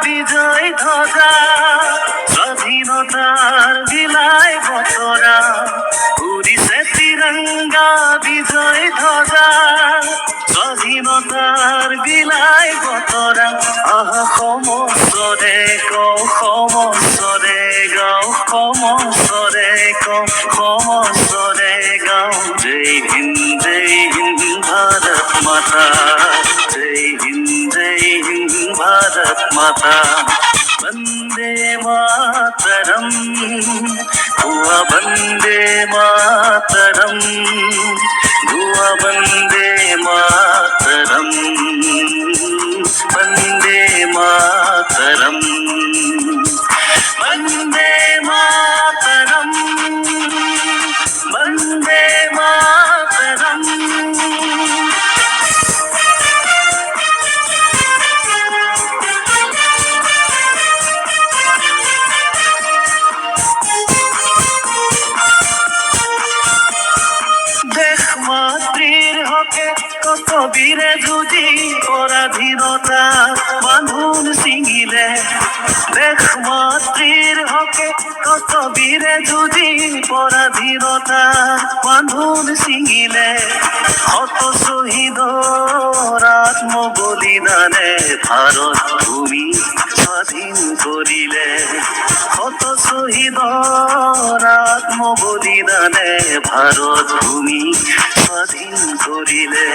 বিজয় ধ্বজা স্বাধীনতার বিলায় বতরা, উড়িছে তিরঙ্গা বিজয় ধ্বজা স্বাধীনতার বিলায় বতরা। আহা সমস্বরে কও, সমস্বরে গাও, সমস্বরে কও, সমস্বরে গাও। জয় হিন্দ ভারত মাতা, জয় হিন্দ भारत माता। वंदे मातरम हुआ वंदे मातरम, हुआ वंदे मातरम, वंदे मातरम, वंदे मातरम, वंदे मातरम। মাতৃর হকে কত বীরে যুজি পরাধীনতা বাঁধন ছিঙিলে। দেখ মাতৃর হকে কত বীরে যুজি পরাধীনতা বাঁধন ছিঙিলে। কত শহীদ আত্ম বলিদানে ভারত ভূমি স্বাধীন করিলে। কত শহীদ আত্ম বলিদানে ভারত ভূমি স্বাধীন করিলে।